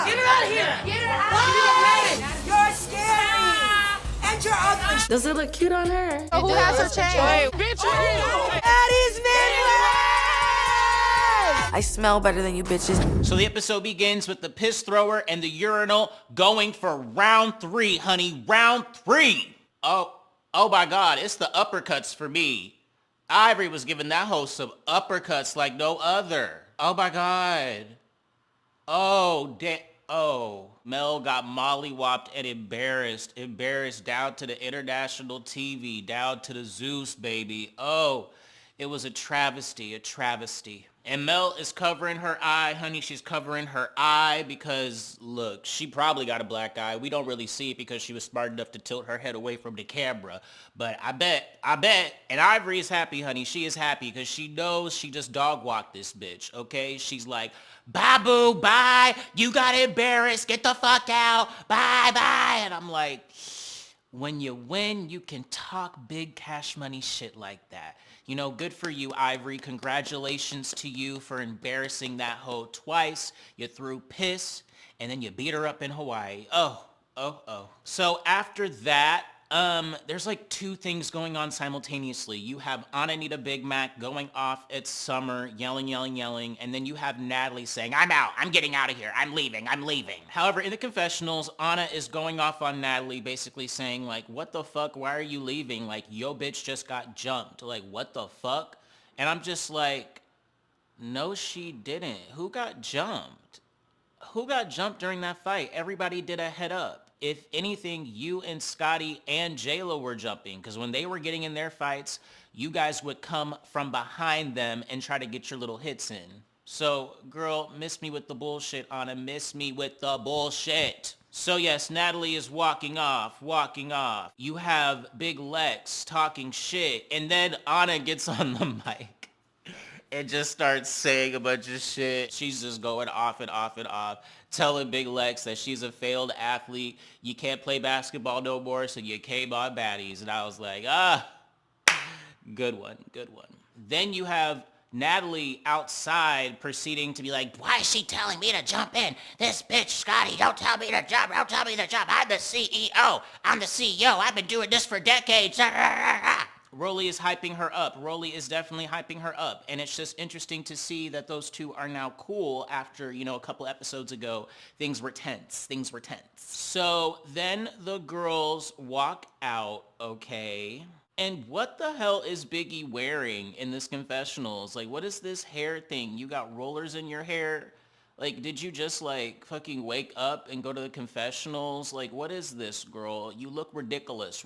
Get her out of here! Get her out of here! You're scary! And you're ugly! Does it look cute on her? So who has her chain? Baddies Midwest! I smell better than you bitches. So the episode begins with the piss thrower and the urinal going for round 3, honey. Round 3. Oh my God, it's the uppercuts for me. Ivory was giving that hoe some uppercuts like no other. Oh my God. Oh, damn. Oh, Mel got mollywopped and embarrassed down to the international TV, down to the Zeus, baby. Oh, it was a travesty. And Mel is covering her eye, honey. She's covering her eye because, look, she probably got a black eye. We don't really see it because she was smart enough to tilt her head away from the camera. But I bet, and Ivory is happy, honey. She is happy because she knows she just dog walked this bitch, okay? She's like, bye, boo, bye. You got embarrassed. Get the fuck out. Bye, bye. And I'm like, when you win, you can talk big cash money shit like that. You know, good for you, Ivory. Congratulations to you for embarrassing that hoe twice. You threw piss, and then you beat her up in Hawaii. Oh. So after that, there's like 2 things going on simultaneously. You have Anna Big Mac going off at Summer, yelling, and then you have Natalie saying, I'm out, I'm getting out of here, I'm leaving. However, in the confessionals, Anna is going off on Natalie, basically saying like, what the fuck, why are you leaving? Like, yo bitch just got jumped. Like, what the fuck? And I'm just like, no, she didn't. Who got jumped? Who got jumped during that fight? Everybody did a head up. If anything, you and Scotty and Jayla were jumping, because when they were getting in their fights, you guys would come from behind them and try to get your little hits in. So, girl, miss me with the bullshit, Anna. Miss me with the bullshit. So yes, Natalie is walking off. You have Big Lex talking shit, and then Anna gets on the mic and just starts saying a bunch of shit. She's just going off, telling Big Lex that she's a failed athlete. You can't play basketball no more, so you came on Baddies. And I was like, good one. Then you have Natalie outside proceeding to be like, why is she telling me to jump in? This bitch, Scotty, don't tell me to jump. I'm the CEO. I've been doing this for decades. Rolly is hyping her up. Rolly is definitely hyping her up. And it's just interesting to see that those two are now cool after, a couple episodes ago, things were tense. So then the girls walk out, okay? And what the hell is Biggie wearing in this confessionals? Like, what is this hair thing? You got rollers in your hair? Like, did you just, like, fucking wake up and go to the confessionals? Like, what is this, girl? You look ridiculous.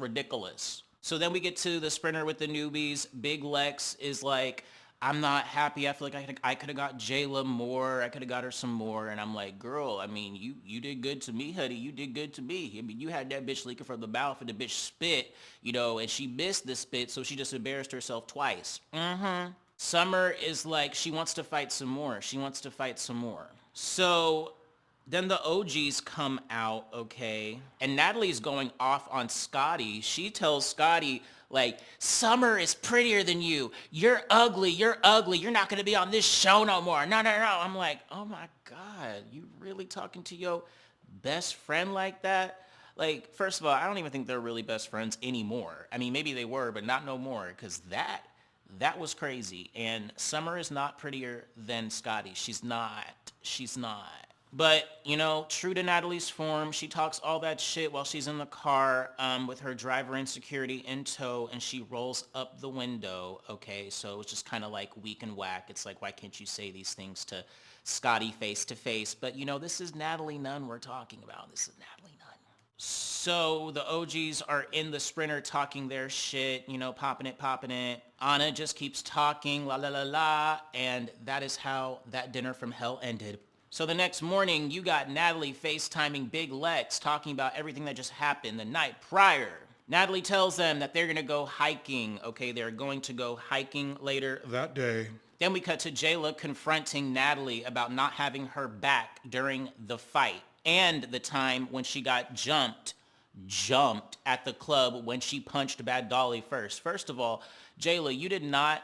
So then we get to the sprinter with the newbies. Big Lex is like, I'm not happy. I feel like I could have got Jayla more. I could have got her some more. And I'm like, girl, I mean, you did good to me, honey. You did good to me. I mean, you had that bitch leaking from the mouth and the bitch spit, and she missed the spit, so she just embarrassed herself twice. Summer is like, she wants to fight some more. So then the OGs come out, okay? And Natalie's going off on Scotty. She tells Scotty, like, Summer is prettier than you. You're ugly. You're not going to be on this show no more. No. I'm like, oh my God, you really talking to your best friend like that? Like, first of all, I don't even think they're really best friends anymore. I mean, maybe they were, but not no more, because that was crazy. And Summer is not prettier than Scotty. She's not. But, true to Natalie's form, she talks all that shit while she's in the car with her driver and security in tow, and she rolls up the window, okay? So it's just kind of like weak and whack. It's like, why can't you say these things to Scotty face to face? But, this is Natalie Nunn we're talking about. So the OGs are in the sprinter talking their shit, popping it. Anna just keeps talking, la, and that is how that dinner from hell ended. So the next morning, you got Natalie FaceTiming Big Lex, talking about everything that just happened the night prior. Natalie tells them that they're going to go hiking, okay? They're going to go hiking later that day. Then we cut to Jayla confronting Natalie about not having her back during the fight and the time when she got jumped at the club when she punched Bad Dolly first. First of all, Jayla, you did not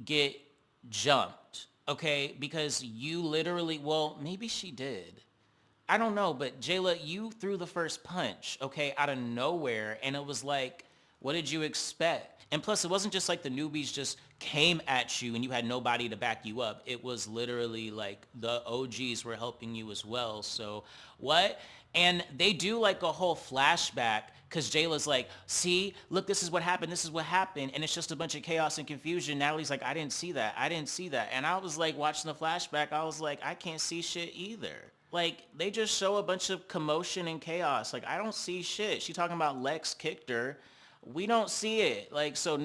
get jumped. Okay, because you literally, well, maybe she did. I don't know, but Jayla, you threw the first punch, okay, out of nowhere, and it was like, what did you expect? And plus, it wasn't just like the newbies just came at you and you had nobody to back you up. It was literally like the OGs were helping you as well. So what? And they do like a whole flashback because Jayla's like, see, look, this is what happened. This is what happened. And it's just a bunch of chaos and confusion. Natalie's like, I didn't see that. I didn't see that. And I was like, watching the flashback, I was like, I can't see shit either. Like, they just show a bunch of commotion and chaos. Like, I don't see shit. She talking about Lex kicked her. We don't see it. Like, so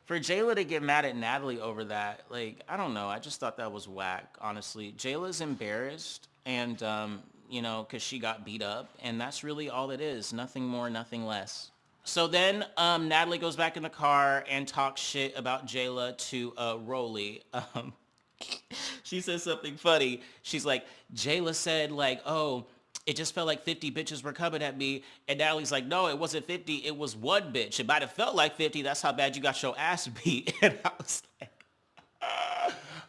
for Jayla to get mad at Natalie over that, like, I don't know. I just thought that was whack, honestly. Jayla's embarrassed and, because she got beat up. And that's really all it is. Nothing more, nothing less. So then Natalie goes back in the car and talks shit about Jayla to Rolly. She says something funny. She's like, Jayla said like, oh, it just felt like 50 bitches were coming at me. And Natalie's like, no, it wasn't 50. It was one bitch. It might have felt like 50. That's how bad you got your ass beat. And I was like,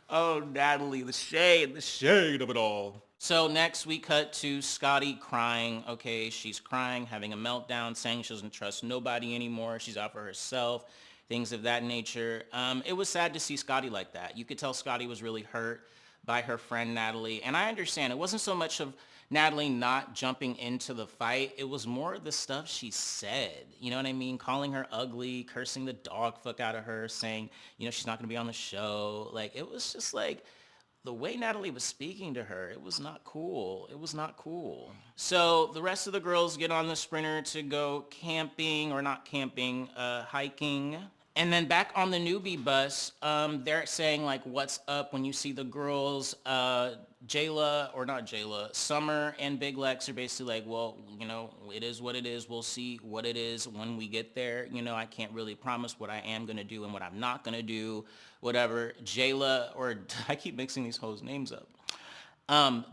oh, Natalie, the shade of it all. So next we cut to Scotty crying. Okay, she's crying, having a meltdown, saying she doesn't trust nobody anymore. She's out for herself, things of that nature. It was sad to see Scotty like that. You could tell Scotty was really hurt by her friend Natalie. And I understand it wasn't so much of Natalie not jumping into the fight. It was more of the stuff she said. You know what I mean? Calling her ugly, cursing the dog fuck out of her, saying, she's not going to be on the show. Like, it was just like, the way Natalie was speaking to her, it was not cool. It was not cool. So the rest of the girls get on the Sprinter to go camping, or not camping, hiking. And then back on the newbie bus, they're saying like, what's up when you see the girls, Jayla, or not Jayla, Summer and Big Lex are basically like, well, it is what it is. We'll see what it is when we get there. I can't really promise what I am going to do and what I'm not going to do, whatever. Jayla, or I keep mixing these hoes' names up.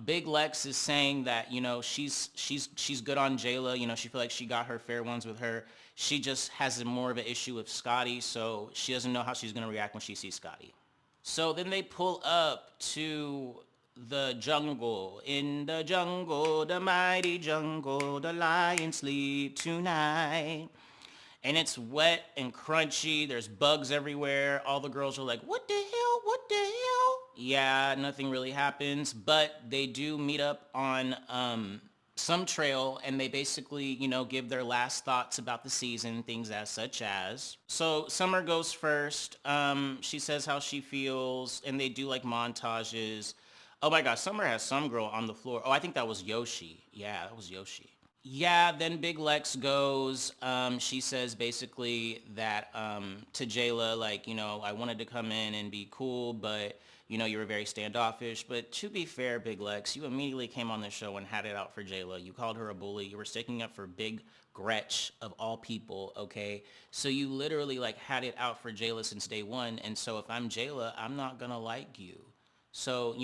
Big Lex is saying that, she's good on Jayla. She feel like she got her fair ones with her. She just has more of an issue with Scotty, so she doesn't know how she's going to react when she sees Scotty. So then they pull up to the jungle. In the jungle, the mighty jungle, the lions sleep tonight. And it's wet and crunchy. There's bugs everywhere. All the girls are like, what the hell? What the hell? Yeah, nothing really happens. But they do meet up on some trail, and they basically, give their last thoughts about the season, things as such as. So Summer goes first. She says how she feels, and they do like montages. Oh my gosh, Summer has some girl on the floor. Oh, I think that was Yoshi. Yeah, that was Yoshi. Yeah, then Big Lex goes. She says basically that to Jayla, like, I wanted to come in and be cool, but, you were very standoffish. But to be fair, Big Lex, you immediately came on the show and had it out for Jayla. You called her a bully. You were sticking up for Big Gretch of all people, okay? So you literally, like, had it out for Jayla since day one. And so if I'm Jayla, I'm not going to like you. So,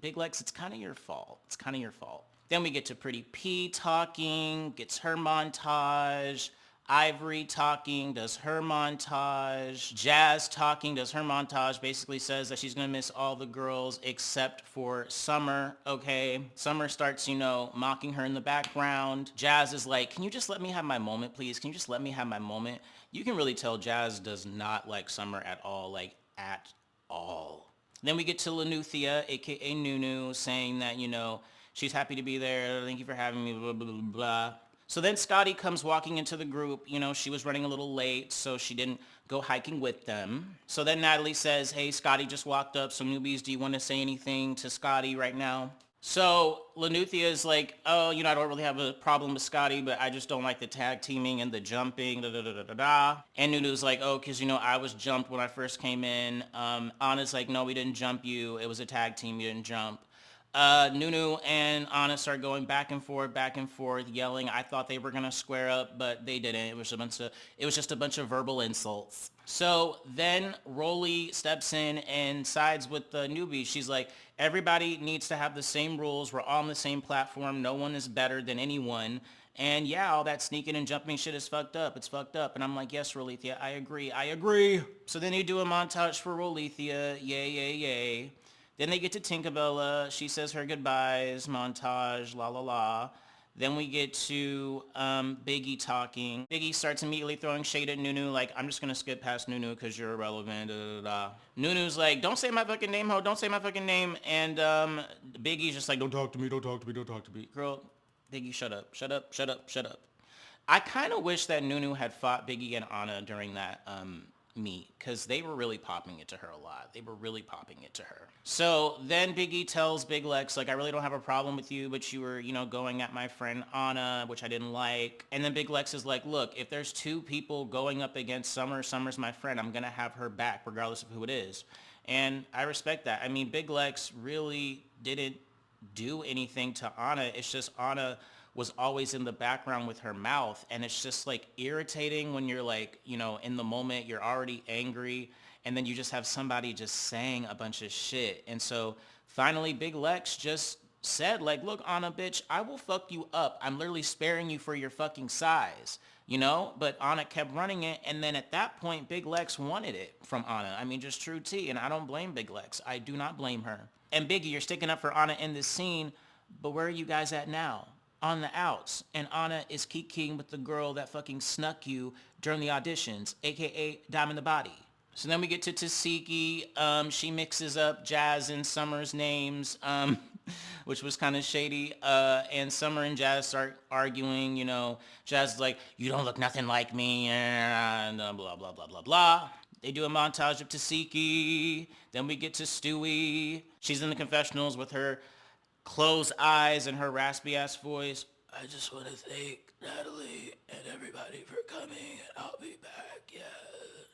Big Lex, it's kind of your fault. It's kind of your fault. Then we get to Pretty P talking, gets her montage. Ivory talking, does her montage. Jazz talking, does her montage. Basically says that she's going to miss all the girls except for Summer, okay? Summer starts, mocking her in the background. Jazz is like, can you just let me have my moment, please? Can you just let me have my moment? You can really tell Jazz does not like Summer at all, like at all. Then we get to Lanuthia, aka Nunu, saying that, she's happy to be there. Thank you for having me, blah, blah, blah, blah. So then Scotty comes walking into the group. She was running a little late, so she didn't go hiking with them. So then Natalie says, hey, Scotty just walked up. So newbies, do you want to say anything to Scotty right now? So Lanuthia is like, oh, I don't really have a problem with Scotty, but I just don't like the tag teaming and the jumping, da da da da da da. And Nunu's like, oh, because, I was jumped when I first came in. Anna's like, no, we didn't jump you. It was a tag team. You didn't jump. Nunu and Anna start going back and forth, yelling. I thought they were gonna square up, but they didn't. It was just a bunch of verbal insults. So then Rolly steps in and sides with the newbies. She's like, everybody needs to have the same rules. We're all on the same platform. No one is better than anyone. And yeah, all that sneaking and jumping shit is fucked up. It's fucked up. And I'm like, yes, Rolethia, I agree. So then you do a montage for Rolethia. Yay, yay, yay. Then they get to Tinkerbella. She says her goodbyes, montage, la la la. Then we get to Biggie talking. Biggie starts immediately throwing shade at Nunu, like, I'm just gonna skip past Nunu because you're irrelevant, da da da. Nunu's like, don't say my fucking name, ho, don't say my fucking name. And Biggie's just like, don't talk to me, don't talk to me, don't talk to me. Girl, Biggie, shut up, shut up, shut up, shut up. I kind of wish that Nunu had fought Biggie and Anna during that meet, because they were really popping it to her a lot. They were really popping it to her. So then Biggie tells Big Lex, like, I really don't have a problem with you, but you were, you know, going at my friend Anna, which I didn't like. And then Big Lex is like, look, if there's two people going up against Summer, Summer's my friend. I'm going to have her back regardless of who it is. And I respect that. I mean, Big Lex really didn't do anything to Anna. It's just Anna was always in the background with her mouth, and it's just like irritating when you're like, you know, in the moment you're already angry, and then you just have somebody just saying a bunch of shit. And so finally Big Lex just said, like, look, Anna, bitch, I will fuck you up. I'm literally sparing you for your fucking size, you know? But Anna kept running it, and then at that point Big Lex wanted it from Anna. I mean, just true tea, and I don't blame Big Lex. I do not blame her. And Biggie, you're sticking up for Anna in this scene, but where are you guys at now? On the outs, and Anna is kikiing with the girl that fucking snuck you during the auditions, aka Diamond the Body. So then we get to Tasiki. She mixes up Jazz and Summer's names, which was kind of shady. And Summer and Jazz start arguing. You know, Jazz is like, you don't look nothing like me, and blah, blah, blah, blah, blah. They do a montage of Tasiki. Then we get to Stewie. She's in the confessionals with her closed eyes and her raspy ass voice. I just want to thank Natalie and everybody for coming, and I'll be back. Yeah.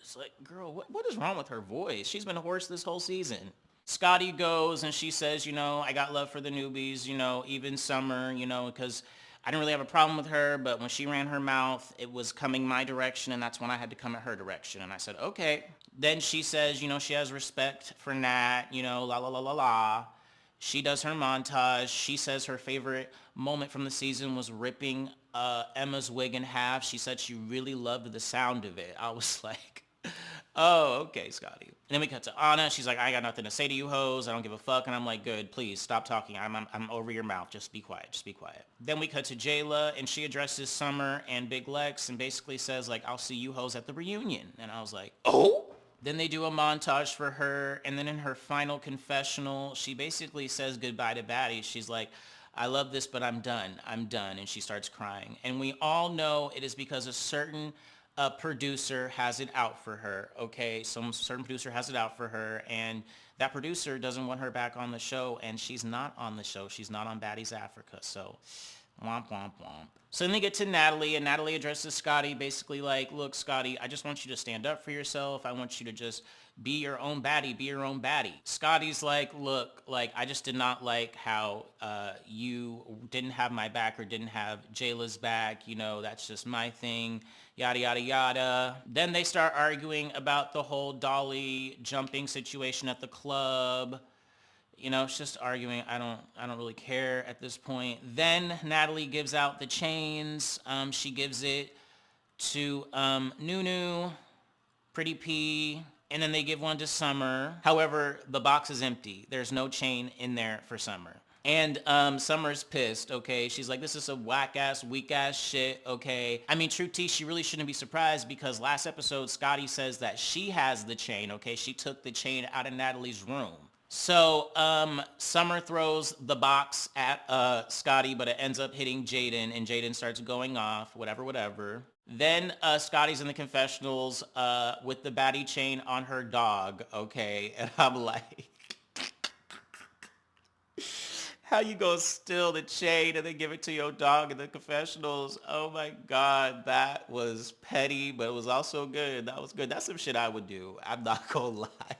It's like, girl, what is wrong with her voice? She's been hoarse this whole season. Scotty goes and she says, you know, I got love for the newbies, you know, even Summer, you know, because I didn't really have a problem with her, but when she ran her mouth, it was coming my direction, and that's when I had to come at her direction. And I said, okay. Then she says, you know, she has respect for Nat, you know, la la la la la. She does her montage. She says her favorite moment from the season was ripping Emma's wig in half. She said she really loved the sound of it. I was like, oh, okay, Scotty. And then we cut to Anna. She's like, I got nothing to say to you hoes. I don't give a fuck. And I'm like, good, please stop talking. I'm over your mouth. Just be quiet. Just be quiet. Then we cut to Jayla, and she addresses Summer and Big Lex and basically says, like, I'll see you hoes at the reunion. And I was like, oh? Then they do a montage for her, and then in her final confessional, she basically says goodbye to Baddie. She's like, I love this, but I'm done. I'm done. And she starts crying. And we all know it is because a certain producer has it out for her, okay? Some certain producer has it out for her, and that producer doesn't want her back on the show, and she's not on the show. She's not on Baddies Africa, so womp, womp, womp. So then they get to Natalie, and Natalie addresses Scotty, basically like, look, Scotty, I just want you to stand up for yourself. I want you to just be your own baddie, be your own baddie. Scotty's like, look, like, I just did not like how you didn't have my back or didn't have Jayla's back. You know, that's just my thing, yada, yada, yada. Then they start arguing about the whole dolly jumping situation at the club. You know, it's just arguing. I don't really care at this point. Then Natalie gives out the chains. She gives it to Nunu, Pretty P, and then they give one to Summer. However, the box is empty. There's no chain in there for Summer. And Summer's pissed, okay? She's like, this is some whack-ass, weak-ass shit, okay? I mean, true tea, she really shouldn't be surprised because last episode, Scotty says that she has the chain, okay? She took the chain out of Natalie's room. So Summer throws the box at Scotty, but it ends up hitting Jaden, and Jaden starts going off, whatever. Then Scotty's in the confessionals with the baddie chain on her dog, okay? And I'm like, how you gonna steal the chain and then give it to your dog in the confessionals? Oh my God, that was petty, but it was also good. That was good. That's some shit I would do. I'm not gonna lie.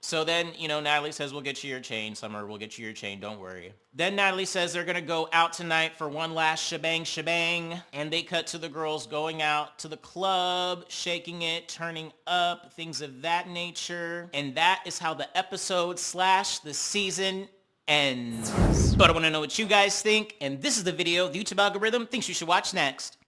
So then, you know, Natalie says, we'll get you your chain, Summer. We'll get you your chain. Don't worry. Then Natalie says they're going to go out tonight for one last shebang. And they cut to the girls going out to the club, shaking it, turning up, things of that nature. And that is how the episode / the season ends. But I want to know what you guys think. And this is the video the YouTube algorithm thinks you should watch next.